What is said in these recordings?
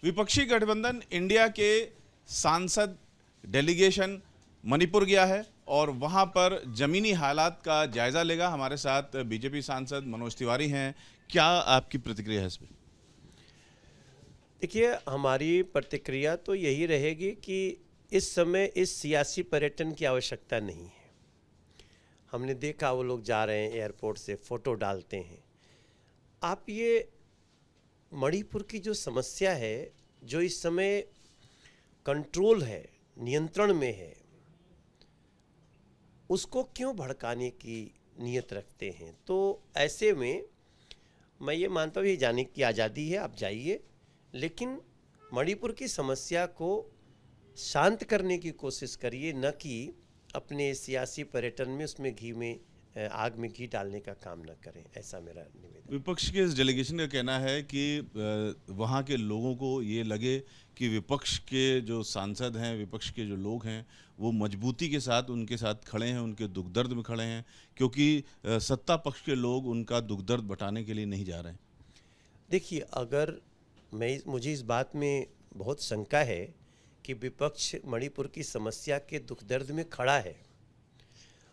विपक्षी गठबंधन इंडिया के सांसद डेलीगेशन मणिपुर गया है और वहां पर जमीनी हालात का जायजा लेगा। हमारे साथ बीजेपी सांसद मनोज तिवारी हैं। क्या आपकी प्रतिक्रिया है इस पर? देखिए, हमारी प्रतिक्रिया तो यही रहेगी कि इस समय इस सियासी पर्यटन की आवश्यकता नहीं है। हमने देखा वो लोग जा रहे हैं एयरपोर्ट से, फ़ोटो डालते हैं। आप ये मणिपुर की जो समस्या है, जो इस समय कंट्रोल है, नियंत्रण में है, उसको क्यों भड़काने की नीयत रखते हैं? तो ऐसे में मैं ये मानता हूँ ये जाने की आज़ादी है, आप जाइए, लेकिन मणिपुर की समस्या को शांत करने की कोशिश करिए, न कि अपने सियासी पर्यटन में उसमें आग में घी डालने का काम न करें। ऐसा मेरा निवेदन। विपक्ष के इस डेलीगेशन का कहना है कि वहाँ के लोगों को ये लगे कि विपक्ष के जो सांसद हैं, विपक्ष के जो लोग हैं, वो मजबूती के साथ उनके साथ खड़े हैं, उनके दुख दर्द में खड़े हैं, क्योंकि सत्ता पक्ष के लोग उनका दुख दर्द बटाने के लिए नहीं जा रहे हैं। देखिए, अगर मुझे इस बात में बहुत शंका है कि विपक्ष मणिपुर की समस्या के दुख दर्द में खड़ा है।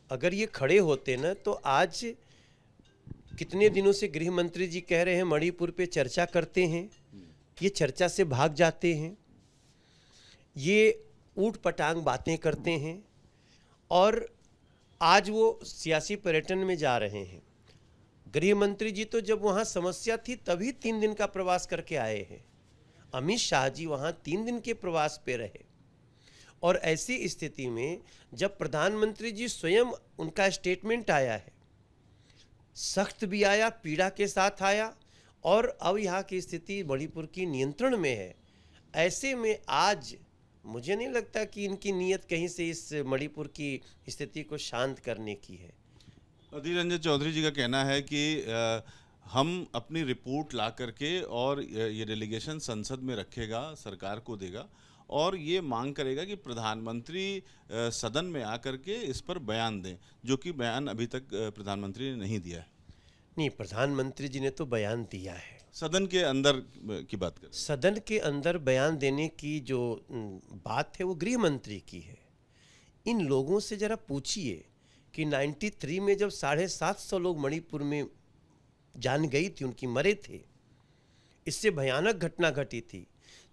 अगर ये खड़े होते ना, तो आज कितने दिनों से गृह मंत्री जी कह रहे हैं मणिपुर पे चर्चा करते हैं, ये चर्चा से भाग जाते हैं, ये ऊट पटांग बातें करते हैं, और आज वो सियासी पर्यटन में जा रहे हैं। गृह मंत्री जी तो जब वहाँ समस्या थी तभी 3 दिन का प्रवास करके आए हैं। अमित शाह जी वहाँ 3 दिन के प्रवास पे रहे, और ऐसी स्थिति में जब प्रधानमंत्री जी स्वयं, उनका स्टेटमेंट आया है, सख्त भी आया, पीड़ा के साथ आया, और अब यहाँ की स्थिति मणिपुर की नियंत्रण में है। ऐसे में आज मुझे नहीं लगता कि इनकी नीयत कहीं से इस मणिपुर की स्थिति को शांत करने की है। अधीर रंजन चौधरी जी का कहना है कि हम अपनी रिपोर्ट ला करके और ये डेलीगेशन संसद में रखेगा, सरकार को देगा, और ये मांग करेगा कि प्रधानमंत्री सदन में आकर के इस पर बयान दें, जो कि बयान अभी तक प्रधानमंत्री ने नहीं दिया है। नहीं, प्रधानमंत्री जी ने तो बयान दिया है। सदन के अंदर की बात करें, सदन के अंदर बयान देने की जो बात है वो गृह मंत्री की है। इन लोगों से जरा पूछिए कि 93 में जब 750 लोग मणिपुर में जान गई थी, उनकी मरे थे, इससे भयानक घटना घटी थी,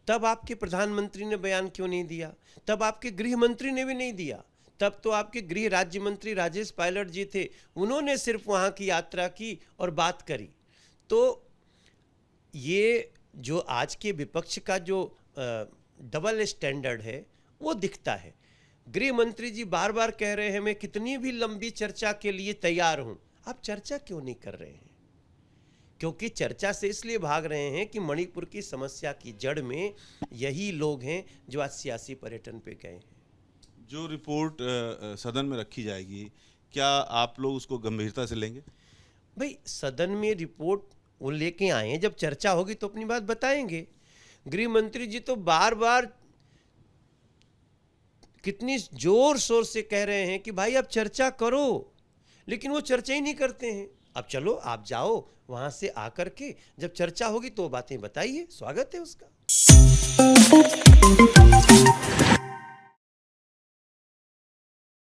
तब आपके प्रधानमंत्री ने बयान क्यों नहीं दिया? तब आपके गृह मंत्री ने भी नहीं दिया। तब तो आपके गृह राज्य मंत्री राजेश पायलट जी थे, उन्होंने सिर्फ वहाँ की यात्रा की और बात करी। तो ये जो आज के विपक्ष का जो डबल स्टैंडर्ड है वो दिखता है। गृह मंत्री जी बार बार कह रहे हैं मैं कितनी भी लंबी चर्चा के लिए तैयार हूँ। आप चर्चा क्यों नहीं कर रहे हैं? क्योंकि चर्चा से इसलिए भाग रहे हैं कि मणिपुर की समस्या की जड़ में यही लोग हैं जो आज सियासी पर्यटन पे गए हैं। जो रिपोर्ट सदन में रखी जाएगी, क्या आप लोग उसको गंभीरता से लेंगे? भाई, सदन में रिपोर्ट वो लेके आए हैं, जब चर्चा होगी तो अपनी बात बताएंगे। गृह मंत्री जी तो बार बार कितनी जोर शोर से कह रहे हैं कि भाई आप चर्चा करो, लेकिन वो चर्चा ही नहीं करते हैं। अब चलो, आप जाओ वहां से आकर के, जब चर्चा होगी तो बातें बताइए, स्वागत है उसका।